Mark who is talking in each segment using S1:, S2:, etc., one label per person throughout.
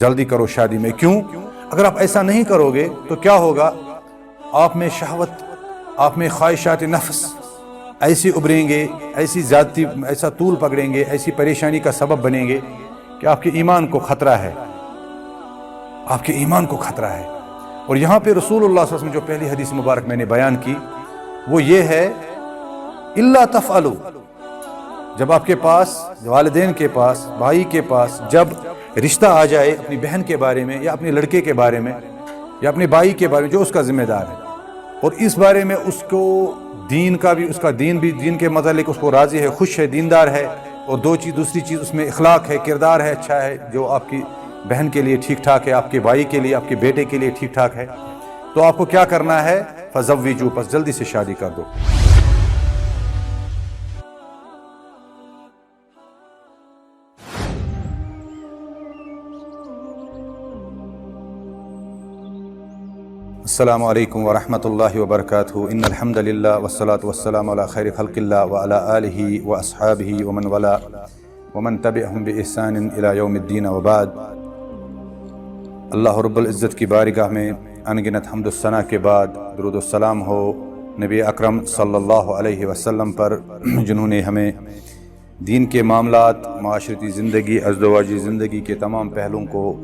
S1: جلدی کرو شادی میں. کیوں؟ اگر آپ ایسا نہیں کرو گے تو کیا ہوگا؟ آپ میں شہوت، آپ میں خواہشات نفس ایسی ابھریں گے، ایسی زیادتی، ایسا طول پکڑیں گے، ایسی پریشانی کا سبب بنیں گے کہ آپ کے ایمان کو خطرہ ہے، آپ کے ایمان کو خطرہ ہے. اور یہاں پہ رسول اللہ صلی اللہ علیہ وسلم جو پہلی حدیث مبارک میں نے بیان کی وہ یہ ہے، الا تفعلوا، جب آپ کے پاس، والدین کے پاس، بھائی کے پاس جب رشتہ آ جائے اپنی بہن کے بارے میں یا اپنے لڑکے کے بارے میں یا اپنے بھائی کے بارے میں جو اس کا ذمہ دار ہے، اور اس بارے میں اس کو دین کا بھی، اس کا دین بھی، دین کے متعلق اس کو راضی ہے، خوش ہے، دیندار ہے، اور دوسری چیز اس میں اخلاق ہے، کردار ہے، اچھا ہے، جو آپ کی بہن کے لیے ٹھیک ٹھاک ہے، آپ کے بھائی کے لیے، آپ کے بیٹے کے لیے ٹھیک ٹھاک ہے، تو آپ کو کیا کرنا ہے؟ فزوجوا، پس جلدی سے شادی کر دو. السلام علیکم ورحمۃ اللہ وبرکاتہ. ان الحمد للہ والصلاة والسلام علی خیر خلق اللہ وعلی آلہ واصحابہ ومن ولا ومن تبعہم بإحسان الی یوم الدین وبعد. اللہ رب العزت کی بارگاہ میں انگنت حمد و ثنا کے بعد درود السلام ہو نبی اکرم صلی اللہ علیہ وسلم پر، جنہوں نے ہمیں دین کے معاملات، معاشرتی زندگی، ازدواجی زندگی کے تمام پہلوؤں کو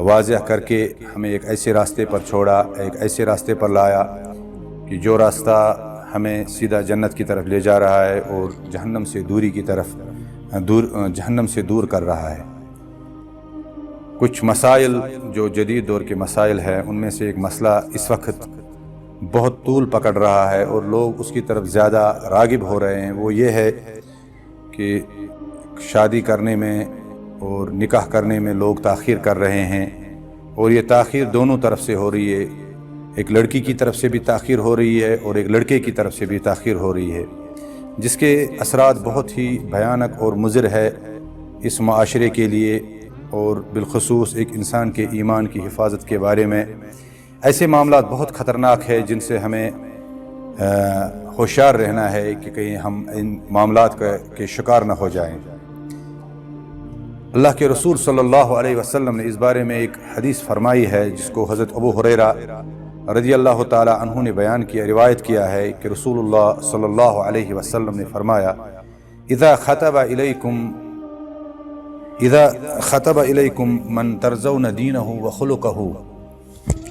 S1: واضح کر کے ہمیں ایک ایسے راستے پر چھوڑا، ایک ایسے راستے پر لایا کہ جو راستہ ہمیں سیدھا جنت کی طرف لے جا رہا ہے اور جہنم سے دوری کی طرف جہنم سے دور کر رہا ہے. کچھ مسائل جو جدید دور کے مسائل ہیں، ان میں سے ایک مسئلہ اس وقت بہت طول پکڑ رہا ہے اور لوگ اس کی طرف زیادہ راغب ہو رہے ہیں، وہ یہ ہے کہ شادی کرنے میں اور نکاح کرنے میں لوگ تاخیر کر رہے ہیں، اور یہ تاخیر دونوں طرف سے ہو رہی ہے. ایک لڑکی کی طرف سے بھی تاخیر ہو رہی ہے اور ایک لڑکے کی طرف سے بھی تاخیر ہو رہی ہے، جس کے اثرات بہت ہی بھیانک اور مضر ہے اس معاشرے کے لیے، اور بالخصوص ایک انسان کے ایمان کی حفاظت کے بارے میں. ایسے معاملات بہت خطرناک ہے جن سے ہمیں ہوشیار رہنا ہے کہ کہیں ہم ان معاملات کے شکار نہ ہو جائیں. اللہ کے رسول صلی اللہ علیہ وسلم نے اس بارے میں ایک حدیث فرمائی ہے جس کو حضرت ابو ہریرہ رضی اللہ تعالی عنہ نے بیان کیا، روایت کیا ہے کہ رسول اللہ صلی اللہ علیہ وسلم نے فرمایا، اذا خطب الیکم من ترضون دینہ وخلقہ،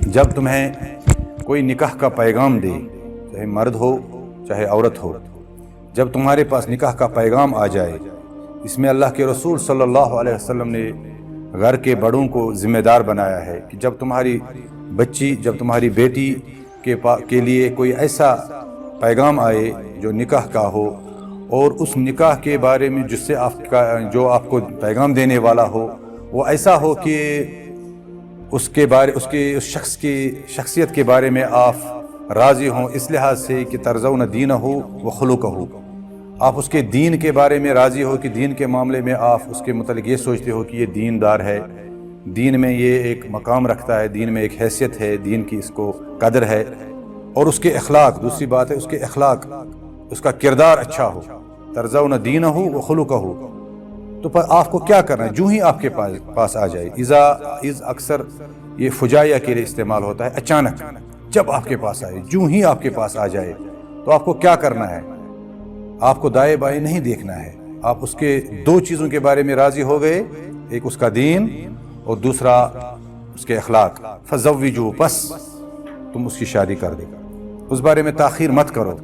S1: جب تمہیں کوئی نکاح کا پیغام دے، چاہے مرد ہو چاہے عورت ہو، جب تمہارے پاس نکاح کا پیغام آ جائے، اس میں اللہ کے رسول صلی اللہ علیہ وسلم نے گھر کے بڑوں کو ذمہ دار بنایا ہے کہ جب تمہاری بچی، جب تمہاری بیٹی کے لیے کوئی ایسا پیغام آئے جو نکاح کا ہو، اور اس نکاح کے بارے میں جس سے جو آپ کو پیغام دینے والا ہو وہ ایسا ہو کہ اس شخص کی شخصیت کے بارے میں آپ راضی ہوں، اس لحاظ سے کہ ترضون دینہ وخلقہ، آپ اس کے دین کے بارے میں راضی ہو کہ دین کے معاملے میں آپ اس کے متعلق یہ سوچتے ہو کہ یہ دیندار ہے، دین میں یہ ایک مقام رکھتا ہے، دین میں ایک حیثیت ہے، دین کی اس کو قدر ہے، اور اس کے اخلاق، دوسری بات ہے اس کے اخلاق، اس کا کردار اچھا ہو، ترضون دینہ وخلقہ. تو آپ کو کیا کرنا ہے؟ جو ہی آپ کے پاس آ جائے، اذ اکثر یہ فجائیہ کے لیے استعمال ہوتا ہے، اچانک جب آپ کے پاس آئے، جو ہی آپ کے پاس آ جائے، تو آپ کو کیا کرنا ہے؟ آپ کو دائیں بائیں نہیں دیکھنا ہے. آپ اس کے دو چیزوں کے بارے میں راضی ہو گئے، ایک اس کا دین اور دوسرا اس کے اخلاق. فزوجوا، پس تم اس کی شادی کر دو، اس بارے میں تاخیر مت کرو.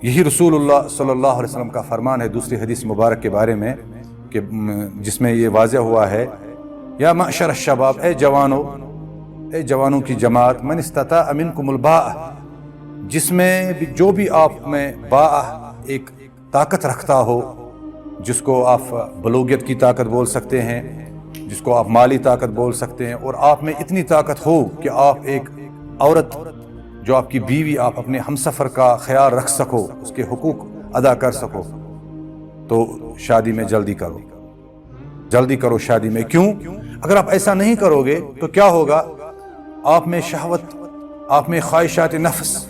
S1: یہی رسول اللہ صلی اللہ علیہ وسلم کا فرمان ہے دوسری حدیث مبارک کے بارے میں، کہ جس میں یہ واضح ہوا ہے، یا معشر الشباب، اے جوانوں کی جماعت، من استطاع منکم الباء، جس میں جو بھی آپ میں باء ایک طاقت رکھتا ہو، جس کو آپ بلوغیت کی طاقت بول سکتے ہیں، جس کو آپ مالی طاقت بول سکتے ہیں، اور آپ میں اتنی طاقت ہو کہ آپ ایک عورت جو آپ کی بیوی، آپ اپنے ہمسفر کا خیال رکھ سکو، اس کے حقوق ادا کر سکو، تو شادی میں جلدی کرو شادی میں. کیوں؟ اگر آپ ایسا نہیں کرو گے تو کیا ہوگا؟ آپ میں شہوت، آپ میں خواہشات نفس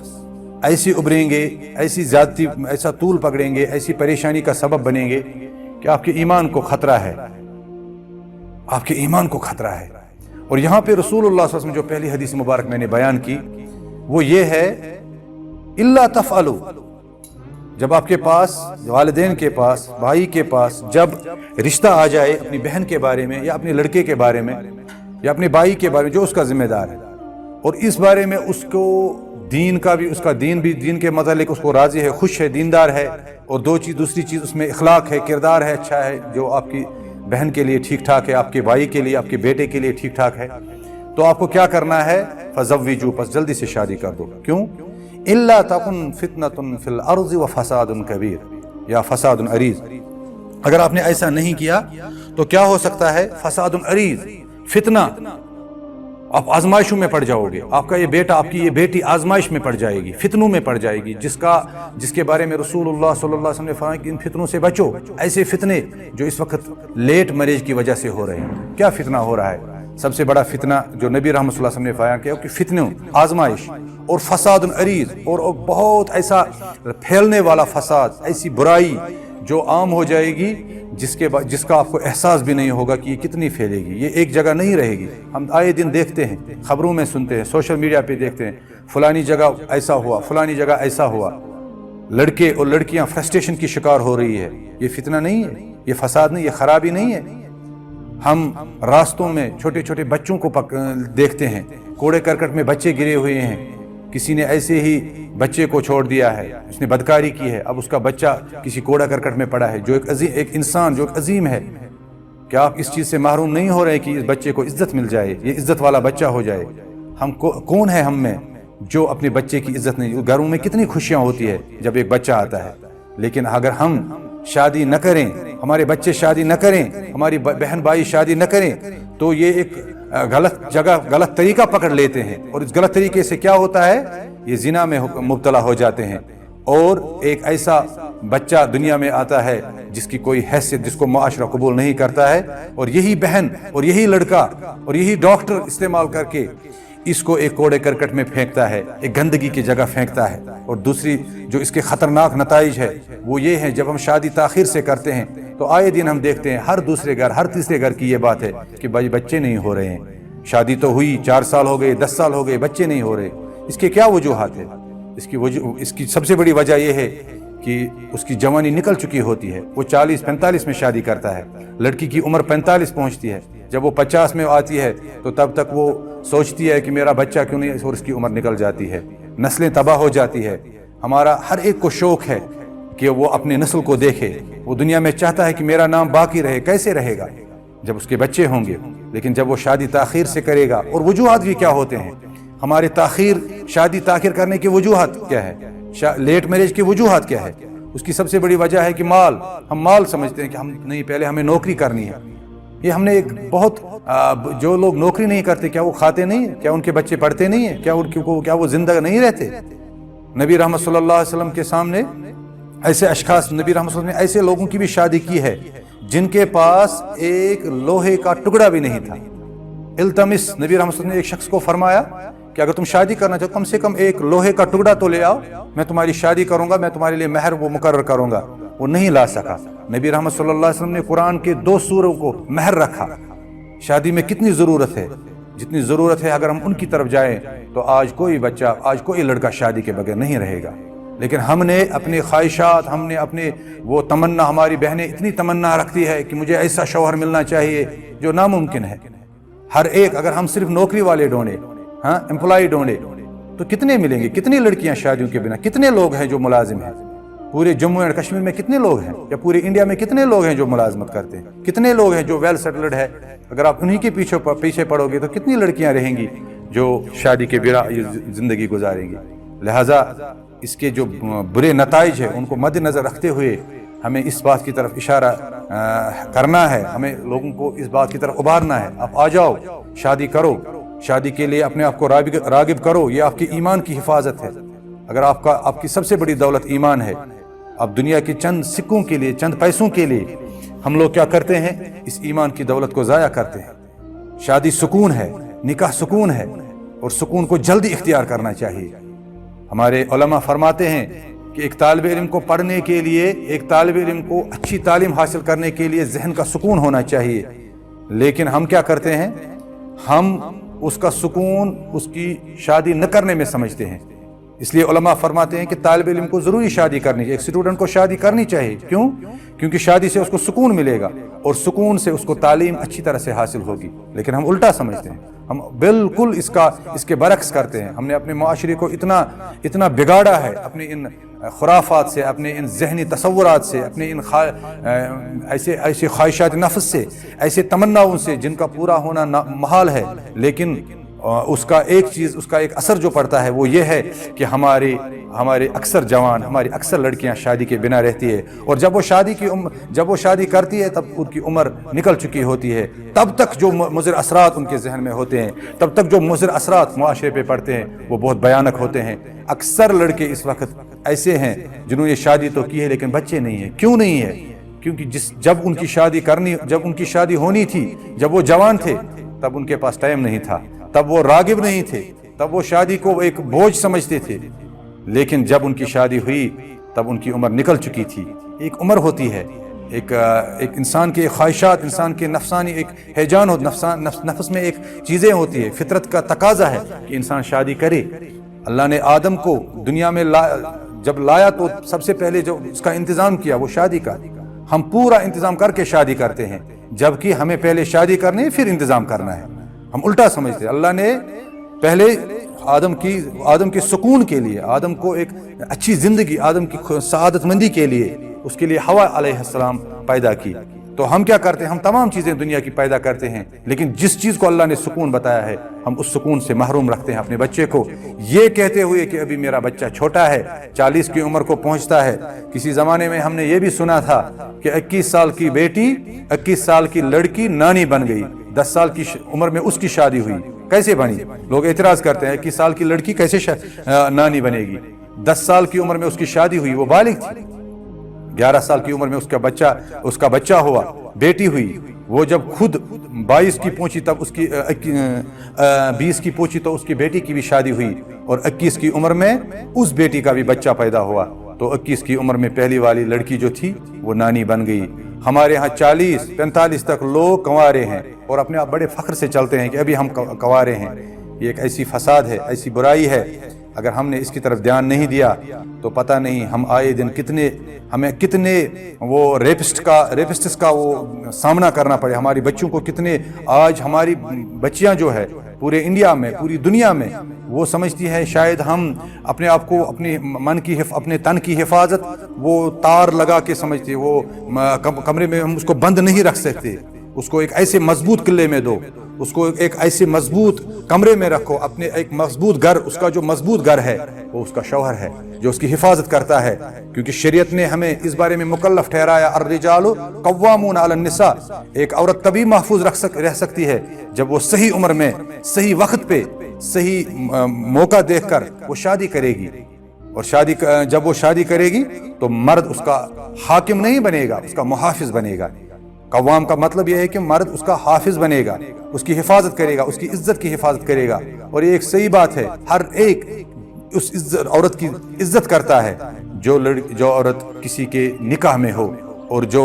S1: ایسی ابھریں گے، ایسی زیادتی، ایسا طول پکڑیں گے، ایسی پریشانی کا سبب بنیں گے کہ آپ کے ایمان کو خطرہ ہے، آپ کے ایمان کو خطرہ ہے۔ اور یہاں پہ رسول اللہ صلی اللہ علیہ وسلم جو پہلی حدیث مبارک میں نے بیان کی وہ یہ ہے، الا تفعلوا، جب آپ کے پاس والدین کے پاس، بھائی کے پاس جب رشتہ آ جائے اپنی بہن کے بارے میں یا اپنے لڑکے کے بارے میں یا اپنے بھائی کے بارے میں جو اس کا ذمہ دار ہے، اور اس بارے میں اس کو دین کا بھی، اس کا دین کے متعلق اس کو راضی ہے، خوش ہے، دیندار ہے، اور دوسری چیز اس میں اخلاق ہے، کردار ہے، اچھا ہے، جو آپ کی بہن کے لیے ٹھیک ٹھاک ہے، آپ کے بھائی کے لیے، آپ کے بیٹے کے لیے ٹھیک ٹھاک ہے، تو آپ کو کیا کرنا ہے؟ فزوجوا، پس جلدی سے شادی کر دو۔ کیوں؟ الا تکن فتنة فی الارض وفساد کبیر یا فساد عریض، اگر آپ نے ایسا نہیں کیا تو کیا ہو سکتا ہے؟ فساد عریض، فتنہ، آپ آزمائشوں میں پڑ جاؤ گے، آپ کا یہ بیٹا، آپ کی یہ بیٹی آزمائش میں پڑ جائے گی، فتنوں میں پڑ جائے گی، جس کے بارے میں رسول اللہ صلی اللہ علیہ وسلم نے فرمایا کہ ان فتنوں سے بچو۔ ایسے فتنے جو اس وقت لیٹ میرج کی وجہ سے ہو رہے ہیں۔ کیا فتنہ ہو رہا ہے؟ سب سے بڑا فتنہ جو نبی رحمۃ اللہ علیہ وسلم نے بیان کیا کہ فتنوں، آزمائش اور فساد عریض، اور بہت ایسا پھیلنے والا فساد، ایسی برائی جو عام ہو جائے گی جس کا آپ کو احساس بھی نہیں ہوگا کہ یہ کتنی پھیلے گی، یہ ایک جگہ نہیں رہے گی۔ ہم آئے دن دیکھتے ہیں، خبروں میں سنتے ہیں، سوشل میڈیا پہ دیکھتے ہیں، فلانی جگہ ایسا ہوا، فلانی جگہ ایسا ہوا، لڑکے اور لڑکیاں فرسٹریشن کی شکار ہو رہی ہے۔ یہ فتنہ نہیں ہے، یہ فساد نہیں، یہ خرابی نہیں ہے۔ ہم راستوں میں چھوٹے چھوٹے بچوں کو دیکھتے ہیں، کوڑے کرکٹ میں بچے گرے ہوئے ہیں، کسی نے ایسے ہی بچے کو چھوڑ دیا ہے، اس نے بدکاری کی ہے، اب اس کا بچہ کسی کوڑا کرکٹ میں پڑا ہے، جو ایک انسان جو ایک عظیم ہے۔ کیا آپ اس چیز سے محروم نہیں ہو رہے کہ اس بچے کو عزت مل جائے، یہ عزت والا بچہ ہو جائے؟ کون ہے ہم میں جو اپنے بچے کی عزت نہیں؟ گھروں میں کتنی خوشیاں ہوتی ہے جب ایک بچہ آتا ہے، لیکن اگر ہم شادی نہ کریں، ہمارے بچے شادی نہ کریں، ہماری بہن بھائی شادی نہ کریں، تو یہ ایک غلط جگہ، غلط طریقہ پکڑ لیتے ہیں، اور اس غلط طریقے سے کیا ہوتا ہے؟ یہ زنا میں مبتلا ہو جاتے ہیں، اور ایک ایسا بچہ دنیا میں آتا ہے جس کی کوئی حیثیت، جس کو معاشرہ قبول نہیں کرتا ہے، اور یہی بہن اور یہی لڑکا اور یہی ڈاکٹر استعمال کر کے اس کو ایک کوڑے کرکٹ میں پھینکتا ہے، ایک گندگی کی جگہ پھینکتا ہے۔ اور دوسری جو اس کے خطرناک نتائج ہے وہ یہ ہے، جب ہم شادی تاخیر سے کرتے ہیں تو آئے دن ہم دیکھتے ہیں ہر دوسرے گھر، ہر تیسرے گھر کی یہ بات ہے کہ بھائی بچے نہیں ہو رہے ہیں، شادی تو ہوئی 4 سال ہو گئے، 10 سال ہو گئے، بچے نہیں ہو رہے۔ اس کے کیا وجوہات ہیں؟ اس کی سب سے بڑی وجہ یہ ہے کہ اس کی جوانی نکل چکی ہوتی ہے، وہ 40-45 میں شادی کرتا ہے، لڑکی کی عمر 45 پہنچتی ہے، جب وہ 50 میں آتی ہے تو تب تک وہ سوچتی ہے کہ میرا بچہ کیوں نہیں، اور اس کی عمر نکل جاتی ہے، نسلیں تباہ ہو جاتی ہے۔ ہمارا ہر ایک کو شوق ہے کہ وہ اپنے نسل کو دیکھے، وہ دنیا میں چاہتا ہے کہ میرا نام باقی رہے۔ کیسے رہے گا؟ جب اس کے بچے ہوں گے۔ لیکن جب وہ شادی تاخیر سے کرے گا، اور وجوہات بھی کیا ہوتے ہیں ہمارے شادی تاخیر کرنے کی وجوہات کیا ہے، لیٹ میرج کی وجوہات کیا ہے؟ اس کی سب سے بڑی وجہ ہے کہ مال، ہم مال سمجھتے ہیں کہ ہم نہیں، پہلے ہمیں نوکری کرنی ہے۔ یہ ہم نے ایک بہت جو لوگ نوکری نہیں کرتے، کیا وہ کھاتے نہیں ہیں؟ کیا ان کے بچے پڑھتے نہیں ہیں؟ کیا وہ زندہ نہیں رہتے؟ نبی رحمت صلی اللہ علیہ وسلم کے سامنے ایسے اشخاص، نبی رحمت صلی اللہ علیہ وسلم نے ایسے لوگوں کی بھی شادی کی ہے جن کے پاس ایک لوہے کا ٹکڑا بھی نہیں تھا۔ التمس، نبی رحمت صلی اللہ علیہ وسلم نے ایک شخص کو فرمایا کہ اگر تم شادی کرنا چاہو کم سے کم ایک لوہے کا ٹکڑا تو لے آؤ، میں تمہاری شادی کروں گا، میں تمہارے لیے مہر وہ مقرر کروں گا۔ وہ نہیں لا سکا۔ نبی رحمت صلی اللہ علیہ وسلم نے قرآن کے 2 سوروں کو مہر رکھا۔ شادی میں کتنی ضرورت ہے، جتنی ضرورت ہے اگر ہم ان کی طرف جائیں تو آج کوئی بچہ، آج کوئی لڑکا شادی کے بغیر نہیں رہے گا۔ لیکن ہم نے اپنے خواہشات، ہم نے اپنے وہ تمنا، ہماری بہنیں اتنی تمنا رکھتی ہے کہ مجھے ایسا شوہر ملنا چاہیے جو ناممکن ہے۔ ہر ایک، اگر ہم صرف نوکری والے ڈھونڈے، امپلائی ڈھونڈے، تو کتنے ملیں گے؟ کتنی لڑکیاں شادیوں کے بنا، کتنے لوگ ہیں جو ملازم ہیں؟ پورے جموں اینڈ کشمیر میں کتنے لوگ ہیں، یا پورے انڈیا میں کتنے لوگ ہیں جو ملازمت کرتے ہیں؟ کتنے لوگ ہیں جو ویل سیٹلڈ ہے؟ اگر آپ انہی کے پیچھے پڑو گے تو کتنی لڑکیاں رہیں گی جو شادی کے بنا زندگی گزاریں گی؟ لہٰذا اس کے جو برے نتائج ہیں ان کو مد نظر رکھتے ہوئے ہمیں اس بات کی طرف اشارہ کرنا ہے، ہمیں لوگوں کو اس بات کی طرف ابھارنا ہے۔ آپ آ جاؤ، شادی کرو، شادی کے لیے اپنے آپ کو راغب کرو، یہ آپ کے ایمان کی حفاظت ہے۔ اگر آپ کی سب سے بڑی دولت ایمان ہے، اب دنیا کے چند سکوں کے لیے، چند پیسوں کے لیے ہم لوگ کیا کرتے ہیں؟ اس ایمان کی دولت کو ضائع کرتے ہیں۔ شادی سکون ہے، نکاح سکون ہے، اور سکون کو جلدی اختیار کرنا چاہیے۔ ہمارے علماء فرماتے ہیں کہ ایک طالب علم کو پڑھنے کے لیے، ایک طالب علم کو اچھی تعلیم حاصل کرنے کے لیے ذہن کا سکون ہونا چاہیے۔ لیکن ہم کیا کرتے ہیں، ہم اس کا سکون اس کی شادی نہ کرنے میں سمجھتے ہیں۔ اس لیے علماء فرماتے ہیں کہ طالب علم کو ضروری شادی کرنی چاہیے، ایک اسٹوڈنٹ کو شادی کرنی چاہیے۔ کیوں؟ کیونکہ شادی سے اس کو سکون ملے گا اور سکون سے اس کو تعلیم اچھی طرح سے حاصل ہوگی۔ لیکن ہم الٹا سمجھتے ہیں، ہم بالکل اس کے برعکس کرتے ہیں۔ ہم نے اپنے معاشرے کو اتنا بگاڑا ہے اپنے ان خرافات سے، اپنے ان ذہنی تصورات سے، اپنے ان ایسے خواہشات نفس سے، ایسے تمناؤں سے جن کا پورا ہونا محال ہے۔ لیکن اس کا ایک اثر جو پڑتا ہے وہ یہ ہے کہ ہمارے اکثر جوان، ہماری اکثر لڑکیاں شادی کے بنا رہتی ہے، اور جب وہ شادی کرتی ہے تب ان کی عمر نکل چکی ہوتی ہے۔ تب تک جو مضر اثرات ان کے ذہن میں ہوتے ہیں، تب تک جو مضر اثرات معاشرے پہ پڑتے ہیں وہ بہت بھیانک ہوتے ہیں۔ اکثر لڑکے اس وقت ایسے ہیں جنہوں نے شادی تو کی ہے لیکن بچے نہیں ہیں۔ کیوں نہیں ہے؟ کیونکہ جب ان کی شادی ہونی تھی، جب وہ جوان تھے، تب ان کے پاس ٹائم نہیں تھا، تب وہ راغب نہیں تھے، تب وہ شادی کو ایک بوجھ سمجھتے تھے۔ لیکن جب ان کی شادی ہوئی تب ان کی عمر نکل چکی تھی۔ ایک عمر ہوتی ہے، ایک انسان کے خواہشات، انسان کے نفسانی ایک ہیجان ہو، نفس میں ایک چیزیں ہوتی ہے، فطرت کا تقاضا ہے کہ انسان شادی کرے۔ اللہ نے آدم کو دنیا میں جب لایا تو سب سے پہلے جو اس کا انتظام کیا وہ شادی کا۔ ہم پورا انتظام کر کے شادی کرتے ہیں، جبکہ ہمیں پہلے شادی کرنی ہے پھر انتظام کرنا ہے۔ ہم الٹا سمجھتے ہیں۔ اللہ نے پہلے آدم کے سکون کے لیے، آدم کو ایک اچھی زندگی، آدم کی سعادت مندی کے لیے، اس کے لیے حوا علیہ السلام پیدا کی۔ تو ہم کیا کرتے ہیں؟ ہم تمام چیزیں دنیا کی پیدا کرتے ہیں، لیکن جس چیز کو اللہ نے سکون بتایا ہے ہم اس سکون سے محروم رکھتے ہیں اپنے بچے کو، یہ کہتے ہوئے کہ ابھی میرا بچہ چھوٹا ہے، 40 کی عمر کو پہنچتا ہے۔ کسی زمانے میں ہم نے یہ بھی سنا تھا کہ 21 سال کی بیٹی، 21 سال کی لڑکی نانی بن گئی، 10 سال کی عمر میں اس کی شادی ہوئی۔ کیسے بنی؟ لوگ اعتراض کرتے ہیں 21 سال کی لڑکی کیسے نانی بنے گی؟ 10 سال کی عمر میں اس کی شادی ہوئی، وہ بالغ تھی۔ 11 سال کی عمر میں اس کا بچہ ہوا، بیٹی ہوئی۔ وہ جب خود 22 کی پہنچی تب اس کی 20 کی پہنچی تو اس کی بیٹی کی بھی شادی ہوئی، اور 21 کی عمر میں اس بیٹی کا بھی بچہ پیدا ہوا۔ تو 21 کی عمر میں پہلی والی لڑکی جو تھی وہ نانی بن گئی۔ ہمارے ہاں 40-45 تک لوگ کنوارے ہیں اور اپنے آپ بڑے فخر سے چلتے ہیں کہ ابھی ہم کنوارے ہیں۔ یہ ایک ایسی فساد ہے، ایسی برائی ہے۔ اگر ہم نے اس کی طرف دھیان نہیں دیا تو پتہ نہیں ہم آئے دن ہمیں کتنے وہ ریپسٹس کا وہ سامنا کرنا پڑے۔ ہماری بچوں کو آج ہماری بچیاں جو ہے پورے انڈیا میں، پوری دنیا میں، وہ سمجھتی ہے شاید ہم اپنے آپ کو، اپنے تن کی حفاظت وہ تار لگا کے سمجھتے، وہ کمرے میں ہم اس کو بند نہیں رکھ سکتے، اس کو ایک ایسے مضبوط قلعے میں دو، اس کو ایک ایسے مضبوط کمرے میں رکھو، اپنے ایک مضبوط گھر، اس کا جو مضبوط گھر ہے وہ اس کا شوہر ہے جو اس کی حفاظت کرتا ہے۔ کیونکہ شریعت نے ہمیں اس بارے میں مکلف ٹھہرایا، الرجال قوامون علی النساء، ایک عورت تبھی محفوظ رہ سکتی ہے جب وہ صحیح عمر میں، صحیح وقت پہ، صحیح موقع دیکھ کر وہ شادی کرے گی۔ اور جب وہ شادی کرے گی تو مرد اس کا حاکم نہیں بنے گا، اس کا محافظ بنے گا۔ قوام کا مطلب یہ ہے کہ مرد اس کا حافظ بنے گا، اس کی حفاظت کرے گا، اس کی عزت کی حفاظت کرے گا۔ اور یہ ایک صحیح بات ہے، ہر ایک اس عورت کی عزت کرتا ہے جو عورت کسی کے نکاح میں ہو، اور جو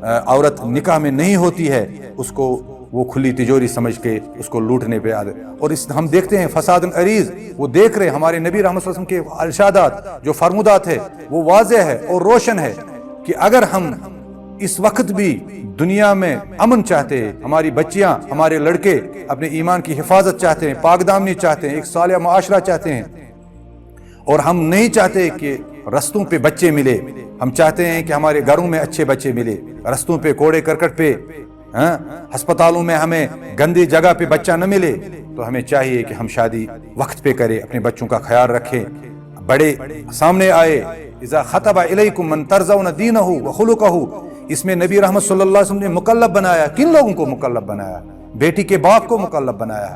S1: عورت نکاح میں نہیں ہوتی ہے اس کو وہ کھلی تجوری سمجھ کے اس کو لوٹنے پہ آدھے۔ اور ہم دیکھتے ہیں فساد عریض، وہ دیکھ رہے ہیں ہمارے نبی رحمت صلی اللہ علیہ وسلم کے ارشادات جو فرمودات ہے وہ واضح ہے اور روشن ہے کہ اگر ہم اس وقت بھی دنیا میں امن چاہتے ہیں، ہماری بچیاں، ہمارے لڑکے اپنے ایمان کی حفاظت چاہتے ہیں، پاک دامنی چاہتے ہیں، ایک صالح معاشرہ چاہتے ہیں، اور ہم نہیں چاہتے کہ رستوں پہ بچے ملے، ہم چاہتے ہیں کہ ہمارے گھروں میں اچھے بچے ملے، رستوں پہ کوڑے کرکٹ پہ، ہسپتالوں میں ہمیں گندی جگہ پہ بچہ نہ ملے، تو ہمیں چاہیے کہ ہم شادی وقت پہ کریں، اپنے بچوں کا خیال رکھیں، بڑے سامنے آئے۔ اذا خطب الیکم من ترضون دینہ وخلقہ، اس میں نبی رحمت صلی اللہ علیہ وسلم نے مکلف بنایا، کن لوگوں کو مکلف بنایا؟ بیٹی کے باپ کو مکلف بنایا،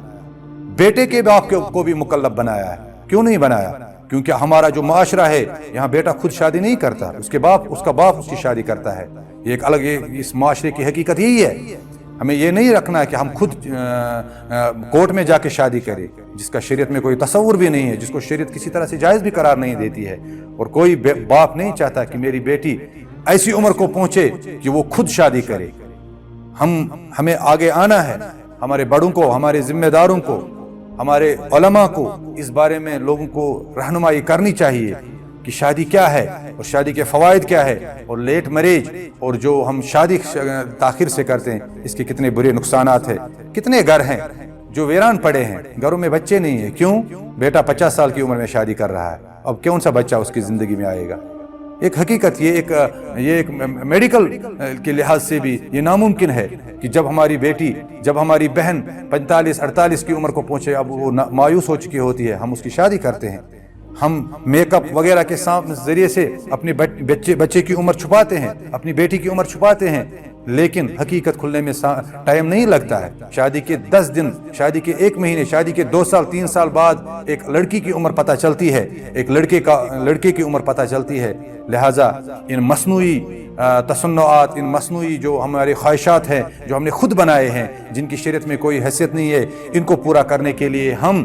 S1: بیٹے کے باپ کو بھی مکلف بنایا ہے۔ کیوں نہیں بنایا؟ کیونکہ ہمارا جو معاشرہ ہے یہاں بیٹا خود شادی نہیں کرتا، اس کا باپ اس کی شادی کرتا ہے۔ یہ ایک الگ، اس معاشرے کی حقیقت یہی ہے۔ ہمیں یہ نہیں رکھنا ہے کہ ہم خود کورٹ میں جا کے شادی کریں، جس کا شریعت میں کوئی تصور بھی نہیں ہے، جس کو شریعت کسی طرح سے جائز بھی قرار نہیں دیتی ہے، اور کوئی باپ نہیں چاہتا کہ میری بیٹی ایسی عمر کو پہنچے کہ وہ خود شادی کرے۔ ہمیں آگے آنا ہے، ہمارے بڑوں کو، ہمارے ذمہ داروں کو، ہمارے علماء کو اس بارے میں لوگوں کو رہنمائی کرنی چاہیے کہ شادی کیا ہے اور شادی کے فوائد کیا ہے، اور لیٹ میرج اور جو ہم شادی تاخیر سے کرتے ہیں اس کے کتنے برے نقصانات ہیں۔ کتنے گھر ہیں جو ویران پڑے ہیں، گھروں میں بچے نہیں ہیں، کیوں؟ بیٹا 50 سال کی عمر میں شادی کر رہا ہے، اب کون سا بچہ اس کی زندگی میں آئے گا؟ ایک حقیقت، یہ ایک میڈیکل کے لحاظ سے بھی یہ ناممکن ہے کہ جب ہماری بیٹی، جب ہماری بہن 45-48 کی عمر کو پہنچے، اب وہ مایوس ہو چکی ہوتی ہے، ہم اس کی شادی کرتے ہیں، ہم میک اپ وغیرہ کے ذریعے سے اپنے بچے کی عمر چھپاتے ہیں، اپنی بیٹی کی عمر چھپاتے ہیں، لیکن حقیقت کھلنے میں ٹائم نہیں لگتا ہے۔ شادی کے 10 دن، شادی کے 1 مہینے، شادی کے 2 سال 3 سال بعد ایک لڑکی کی عمر پتہ چلتی ہے، ایک لڑکے کی عمر پتہ چلتی ہے۔ لہٰذا ان مصنوعی تصنعات، ان مصنوعی جو ہمارے خواہشات ہیں، جو ہم نے خود بنائے ہیں، جن کی شریعت میں کوئی حیثیت نہیں ہے، ان کو پورا کرنے کے لیے ہم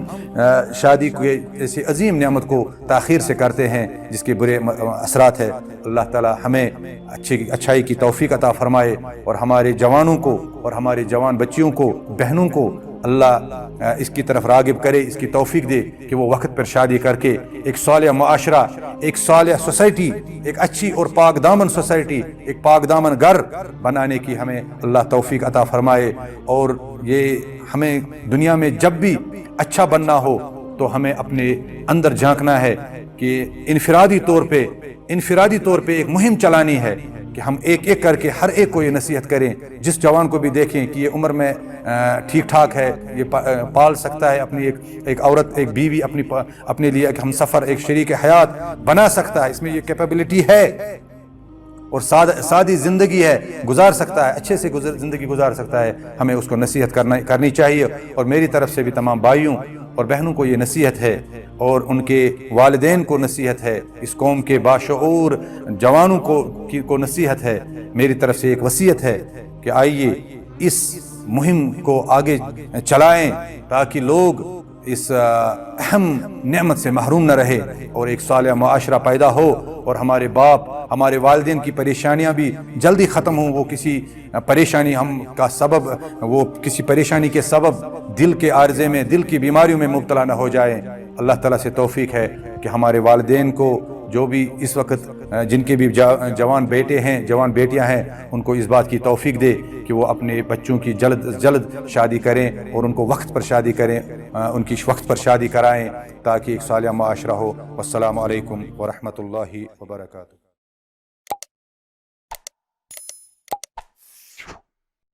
S1: شادی کے ایسی عظیم نعمت کو تاخیر سے کرتے ہیں جس کے برے اثرات ہیں۔ اللہ تعالی ہمیں اچھائی کی توفیق عطا فرمائے، اور ہمارے جوانوں کو اور ہمارے جوان بچیوں کو، بہنوں کو اللہ اس کی طرف راغب کرے، اس کی توفیق دے کہ وہ وقت پر شادی کر کے ایک صالح معاشرہ، ایک صالح سوسائٹی، ایک اچھی اور پاک دامن سوسائٹی، ایک پاک دامن گھر بنانے کی ہمیں اللہ توفیق عطا فرمائے۔ اور یہ ہمیں دنیا میں جب بھی اچھا بننا ہو تو ہمیں اپنے اندر جھانکنا ہے کہ انفرادی طور پہ ایک مہم چلانی ہے کہ ہم ایک ایک کر کے ہر ایک کو یہ نصیحت کریں، جس جوان کو بھی دیکھیں کہ یہ عمر میں ٹھیک ٹھاک ہے، یہ پال سکتا ہے اپنی ایک عورت، ایک بیوی، اپنے لیے ایک ہم سفر، ایک شریک حیات بنا سکتا ہے، اس میں یہ کیپیبلٹی ہے، اور سادی زندگی ہے، گزار سکتا ہے، اچھے سے زندگی گزار سکتا ہے، ہمیں اس کو نصیحت کرنی چاہیے۔ اور میری طرف سے بھی تمام بھائیوں اور بہنوں کو یہ نصیحت ہے، اور ان کے والدین کو نصیحت ہے، اس قوم کے باشعور جوانوں کو نصیحت ہے، میری طرف سے ایک وصیت ہے کہ آئیے اس مہم کو آگے چلائیں تاکہ لوگ اس اہم نعمت سے محروم نہ رہے، اور ایک صالح معاشرہ پیدا ہو، اور ہمارے باپ، ہمارے والدین کی پریشانیاں بھی جلدی ختم ہوں، وہ کسی پریشانی کے سبب دل کے عارضے میں، دل کی بیماریوں میں مبتلا نہ ہو جائیں۔ اللہ تعالیٰ سے توفیق ہے کہ ہمارے والدین کو، جو بھی اس وقت جن کے بھی جوان بیٹے ہیں، جوان بیٹیاں ہیں، ان کو اس بات کی توفیق دے کہ وہ اپنے بچوں کی جلد شادی کریں، اور ان کو وقت پر شادی کریں، ان کی وقت پر شادی کرائیں، تاکہ ایک صالح معاشرہ ہو۔ والسلام علیکم ورحمۃ اللہ وبرکاتہ۔